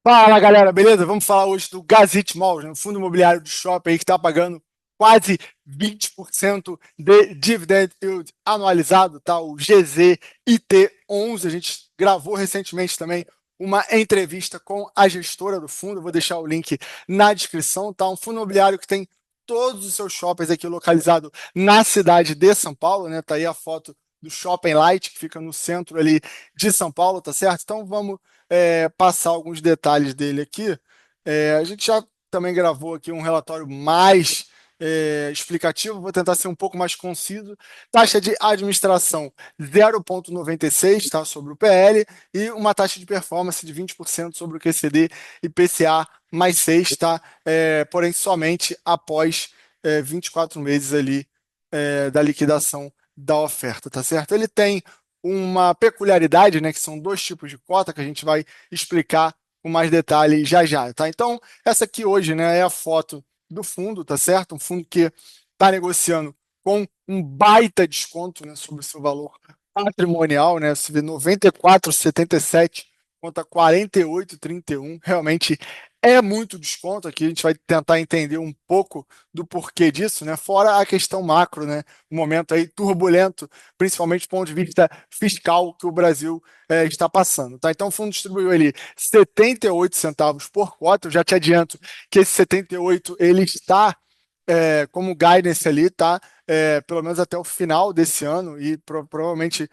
Fala galera, beleza? Vamos falar hoje do Gazit Malls, né? Um fundo imobiliário de shopping aí que está pagando quase 20% de dividend yield anualizado, tá? O GZIT11. A gente gravou recentemente também uma entrevista com a gestora do fundo. Eu vou deixar o link na descrição, tá? Um fundo imobiliário que tem todos os seus shoppings aqui localizado na cidade de São Paulo, né? Tá aí a foto do Shopping Light, que fica no centro ali de São Paulo, tá certo? Então vamos passar alguns detalhes dele aqui. A gente já também gravou aqui um relatório mais explicativo, vou tentar ser um pouco mais conciso. Taxa de administração 0,96, tá, sobre o PL, e uma taxa de performance de 20% sobre o QCD e PCA mais 6, tá? Porém, somente após 24 meses ali da liquidação da oferta, tá certo? Ele tem uma peculiaridade, né, que são dois tipos de cota que a gente vai explicar com mais detalhe já já, tá? Então, essa aqui hoje, né, é a foto do fundo, tá certo? Um fundo que está negociando com um baita desconto, né, sobre o seu valor patrimonial, né? Você vê 94,77 contra 48,31, realmente é muito desconto aqui. A gente vai tentar entender um pouco do porquê disso, né? Fora a questão macro, né? Um momento aí turbulento, principalmente do ponto de vista fiscal que o Brasil está passando, tá? Então o fundo distribuiu ali 78 centavos por cota. Eu já te adianto que esse 78 ele está como guidance ali, tá? Pelo menos até o final desse ano e provavelmente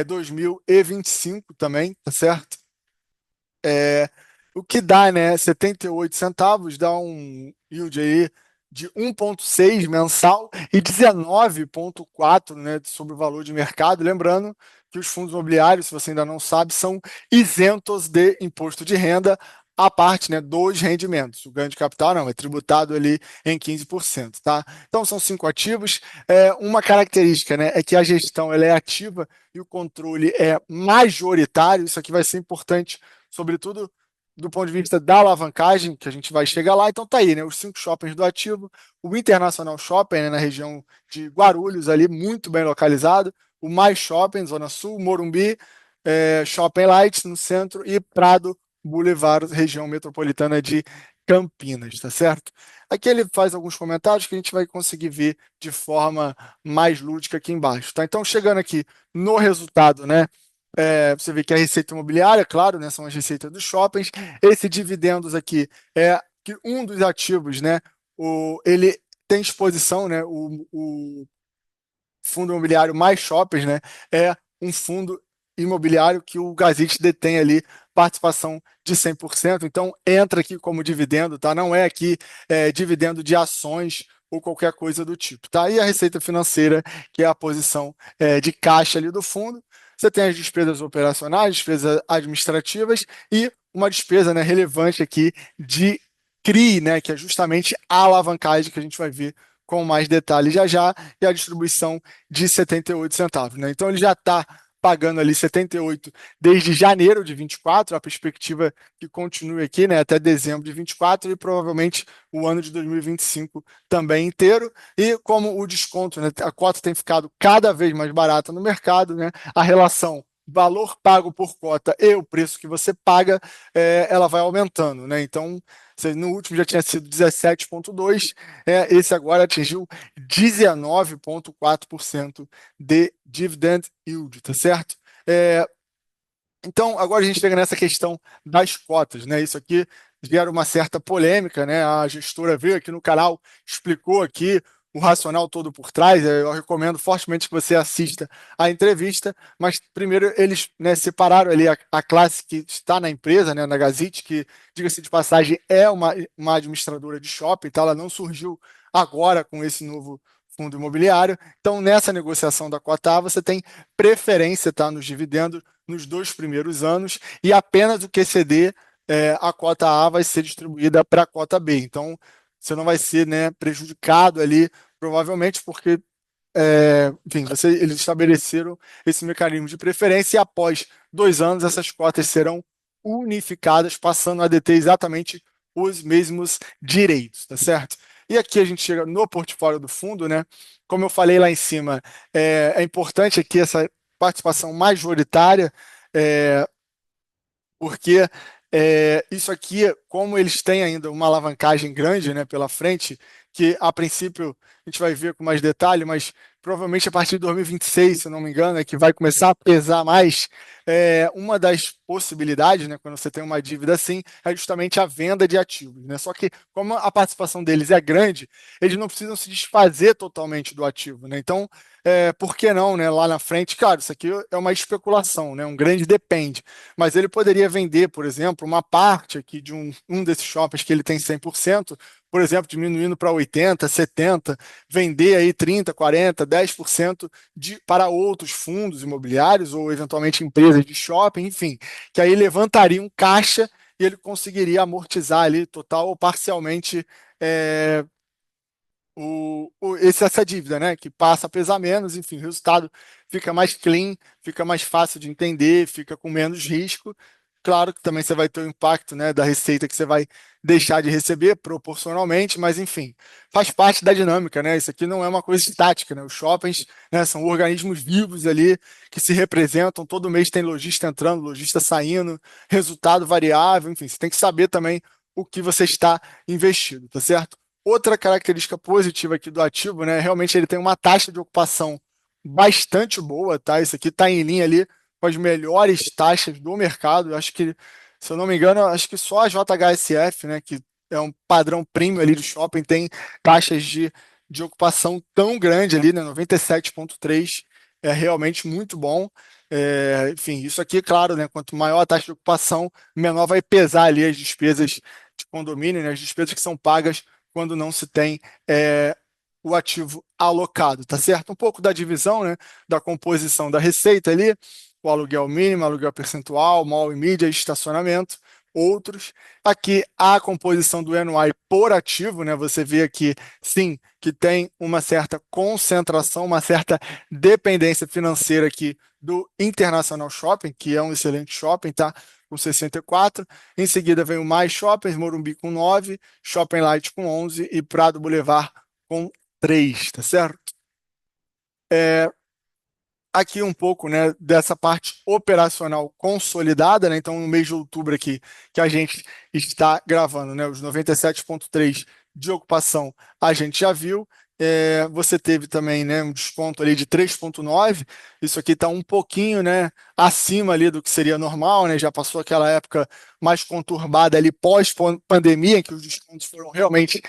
2025 também, tá certo? É, o que dá, né? 78 centavos dá um yield aí de 1,6 mensal e 19,4, né, sobre o valor de mercado. Lembrando que os fundos imobiliários, se você ainda não sabe, são isentos de imposto de renda, a parte, né, dos rendimentos. O ganho de capital não, é tributado ali em 15%, tá? Então são cinco ativos. Uma característica, né, é que a gestão ela é ativa e o controle é majoritário. Isso aqui vai ser importante, sobretudo do ponto de vista da alavancagem, que a gente vai chegar lá. Então tá aí, né? Os cinco shoppings do ativo, o Internacional Shopping, né, na região de Guarulhos, ali, muito bem localizado, o Mais Shopping, Zona Sul, Morumbi, Shopping Lights no centro e Prado Boulevard, região metropolitana de Campinas, tá certo? Aqui ele faz alguns comentários que a gente vai conseguir ver de forma mais lúdica aqui embaixo, tá? Então, chegando aqui no resultado, né? Você vê que a receita imobiliária, claro, né, são as receitas dos shoppings. Esse dividendos aqui é que um dos ativos, né, ele tem exposição, né, o fundo imobiliário mais shoppings, né, é um fundo imobiliário que o Gazit detém ali participação de 100%. Então entra aqui como dividendo, tá? Não é aqui dividendo de ações ou qualquer coisa do tipo, tá? E a receita financeira, que é a posição de caixa ali do fundo. Você tem as despesas operacionais, despesas administrativas e uma despesa, né, relevante aqui de CRI, né, que é justamente a alavancagem que a gente vai ver com mais detalhes já já, e a distribuição de 78 centavos, né? Então ele já está pagando ali 78 desde janeiro de 24, a perspectiva que continue aqui, né, até dezembro de 24 e provavelmente o ano de 2025 também inteiro. E como o desconto, né, a cota tem ficado cada vez mais barata no mercado, né, a relação valor pago por cota e o preço que você paga, ela vai aumentando, né? Então, no último já tinha sido 17,2, esse agora atingiu 19,4% de dividend yield, tá certo? É, então, agora a gente chega nessa questão das cotas, né? Isso aqui gera uma certa polêmica, né? A gestora veio aqui no canal, explicou aqui o racional todo por trás. Eu recomendo fortemente que você assista a entrevista, mas primeiro eles, né, separaram ali a classe que está na empresa, né, na Gazit, que, diga-se de passagem, é uma administradora de shopping, tá? Ela não surgiu agora com esse novo fundo imobiliário. Então, nessa negociação da cota A, você tem preferência, tá, nos dividendos nos dois primeiros anos e apenas o QCD, a cota A vai ser distribuída para a cota B. Então, você não vai ser, né, prejudicado ali, provavelmente porque, enfim, eles estabeleceram esse mecanismo de preferência e após 2 anos essas cotas serão unificadas, passando a deter exatamente os mesmos direitos, tá certo? E aqui a gente chega no portfólio do fundo, né? Como eu falei lá em cima, é importante aqui essa participação majoritária, é, porque Isso aqui, como eles têm ainda uma alavancagem grande, né, pela frente, que a princípio a gente vai ver com mais detalhe, mas provavelmente a partir de 2026, se eu não me engano, é que vai começar a pesar mais. Uma das possibilidades, né, quando você tem uma dívida assim, é justamente a venda de ativos, né? Só que como a participação deles é grande, eles não precisam se desfazer totalmente do ativo, né? Então, por que não, né, lá na frente? Claro, isso aqui é uma especulação, né? Um grande depende, mas ele poderia vender, por exemplo, uma parte aqui de um desses shoppings que ele tem 100%, por exemplo, diminuindo para 80, 70, vender aí 30, 40, 10% para outros fundos imobiliários ou eventualmente empresas de shopping, enfim, que aí levantaria um caixa e ele conseguiria amortizar ali total ou parcialmente é, essa dívida, né? Que passa a pesar menos, enfim, o resultado fica mais clean, fica mais fácil de entender, fica com menos risco. Claro que também você vai ter o impacto, né, da receita que você vai deixar de receber proporcionalmente, mas enfim, faz parte da dinâmica, né? Isso aqui não é uma coisa estática, né? Os shoppings, né, são organismos vivos ali que se representam, todo mês tem lojista entrando, lojista saindo, resultado variável, enfim, você tem que saber também o que você está investido, tá certo? Outra característica positiva aqui do ativo, né? Realmente ele tem uma taxa de ocupação bastante boa, tá? Isso aqui está em linha ali com as melhores taxas do mercado. Eu acho que, se eu não me engano, acho que só a JHSF, né? Que é um padrão premium ali do shopping, tem taxas de ocupação tão grande ali, né? 97,3 é realmente muito bom. Enfim, isso aqui, claro, né? Quanto maior a taxa de ocupação, menor vai pesar ali as despesas de condomínio, né? As despesas que são pagas quando não se tem o ativo alocado, tá certo? Um pouco da divisão, né, da composição da receita ali, o aluguel mínimo, aluguel percentual, mall e mídia, estacionamento, outros. Aqui a composição do NOI por ativo, né? Você vê aqui, sim, que tem uma certa concentração, uma certa dependência financeira aqui do International Shopping, que é um excelente shopping, tá? Com 64. Em seguida vem o Mais Shoppings, Morumbi com 9, Shopping Light com 11 e Prado Boulevard com 3, tá certo? Aqui um pouco, né, dessa parte operacional consolidada, né? Então, no mês de outubro aqui, que a gente está gravando, né, os 97,3 de ocupação, a gente já viu. Você teve também, né, um desconto ali de 3,9. Isso aqui está um pouquinho, né, acima ali do que seria normal, né? Já passou aquela época mais conturbada ali pós-pandemia, em que os descontos foram realmente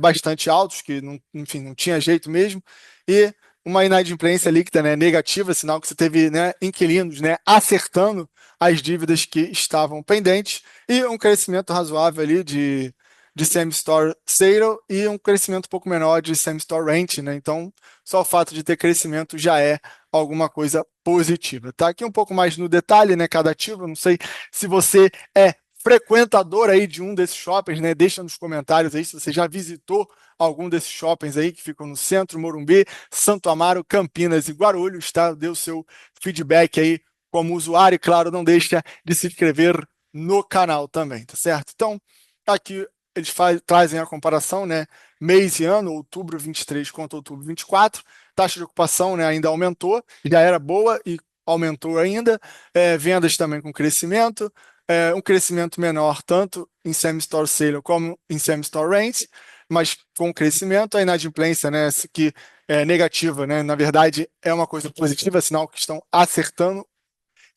bastante altos, que não, enfim, não tinha jeito mesmo. E uma inadimplência líquida, né, negativa, sinal que você teve, né, inquilinos, né, acertando as dívidas que estavam pendentes, e um crescimento razoável ali de same-store sale e um crescimento um pouco menor de same-store rent, né? Então, só o fato de ter crescimento já é alguma coisa positiva. Tá aqui um pouco mais no detalhe, né, cada ativo. Não sei se você é frequentador aí de um desses shoppings, né? Deixa nos comentários aí se você já visitou algum desses shoppings aí que ficam no centro, Morumbi, Santo Amaro, Campinas e Guarulhos, tá? Dê o seu feedback aí como usuário e, claro, não deixa de se inscrever no canal também, tá certo? Então, aqui eles trazem a comparação, né? Mês e ano, outubro 23 contra outubro 24. Taxa de ocupação, né, ainda aumentou, já era boa e aumentou ainda. Vendas também com crescimento, um crescimento menor tanto em same-store sale como em same-store rent, mas com crescimento, a inadimplência, né, que é negativa, né, na verdade é uma coisa positiva, sinal que estão acertando,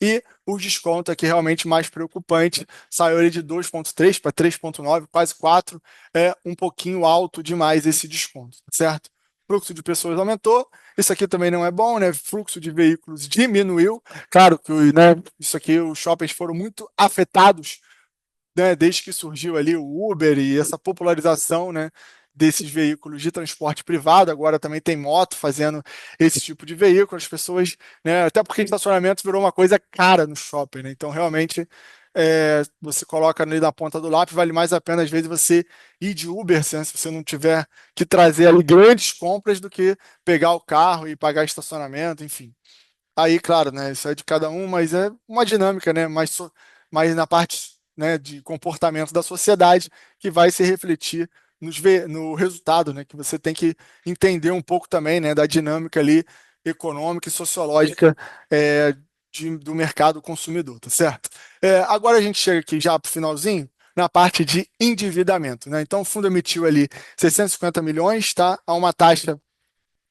e o desconto aqui realmente mais preocupante, saiu ali de 2,3 para 3,9, quase 4, é um pouquinho alto demais esse desconto, certo? Fluxo de pessoas aumentou, isso aqui também não é bom, né? Fluxo de veículos diminuiu, claro que, né, isso aqui, os shoppings foram muito afetados, né, desde que surgiu ali o Uber e essa popularização, né, desses veículos de transporte privado, agora também tem moto fazendo esse tipo de veículo, as pessoas, né, até porque estacionamento virou uma coisa cara no shopping, né, então realmente você coloca ali na ponta do lápis, vale mais a pena às vezes você ir de Uber, né, se você não tiver que trazer ali grandes compras do que pegar o carro e pagar estacionamento, enfim. Aí, claro, né, isso é de cada um, mas é uma dinâmica, né, mais na parte, né, de comportamento da sociedade que vai se refletir no resultado, né, que você tem que entender um pouco também, né, da dinâmica ali econômica e sociológica do mercado consumidor, tá certo? Agora a gente chega aqui já para o finalzinho, na parte de endividamento, né? Então o fundo emitiu ali 650 milhões, tá? A uma taxa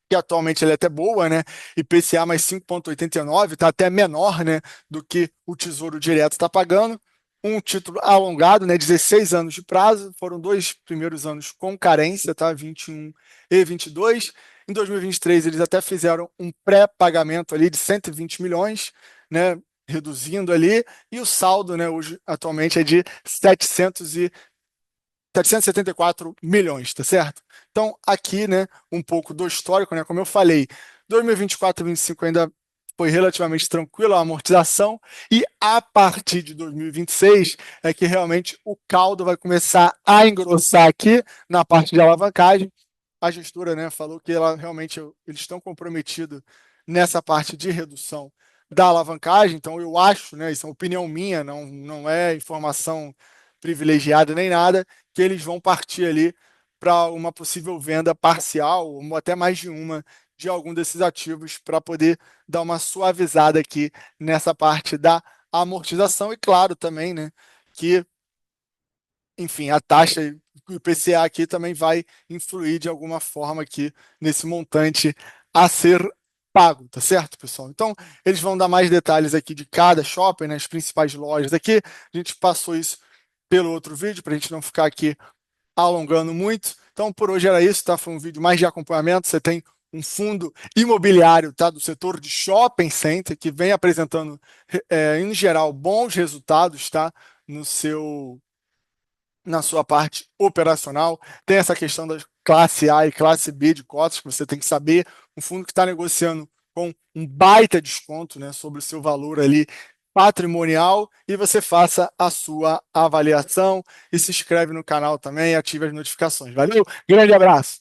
que atualmente ela é até boa, né? IPCA mais 5,89, está até menor, né, do que o Tesouro Direto está pagando. Um título alongado, né, 16 anos de prazo, foram 2 primeiros anos com carência, tá? 21 e 22. Em 2023, eles até fizeram um pré-pagamento ali de 120 milhões, né, reduzindo ali, e o saldo, né, hoje atualmente é de 774 milhões, tá certo? Então, aqui, né, um pouco do histórico, né, como eu falei, 2024 e 2025 ainda foi relativamente tranquilo a amortização, e a partir de 2026 é que realmente o caldo vai começar a engrossar aqui na parte de alavancagem. A gestora, né, falou que ela realmente eles estão comprometidos nessa parte de redução da alavancagem, então eu acho, né, isso é uma opinião minha, não é informação privilegiada nem nada, que eles vão partir ali para uma possível venda parcial, ou até mais de uma, de algum desses ativos para poder dar uma suavizada aqui nessa parte da amortização. E claro também, né, que, enfim, a taxa, o IPCA aqui também vai influir de alguma forma aqui nesse montante a ser pago, tá certo, pessoal? Então, eles vão dar mais detalhes aqui de cada shopping, né, as principais lojas aqui. A gente passou isso pelo outro vídeo, para a gente não ficar aqui alongando muito. Então, por hoje era isso, tá? Foi um vídeo mais de acompanhamento. Você tem um fundo imobiliário, tá? Do setor de shopping center, que vem apresentando, em geral, bons resultados, tá? No seu na sua parte operacional. Tem essa questão da classe A e classe B de cotas, que você tem que saber. Um fundo que está negociando com um baita desconto, né, sobre o seu valor ali patrimonial, e você faça a sua avaliação e se inscreve no canal também e ative as notificações. Valeu? Grande abraço!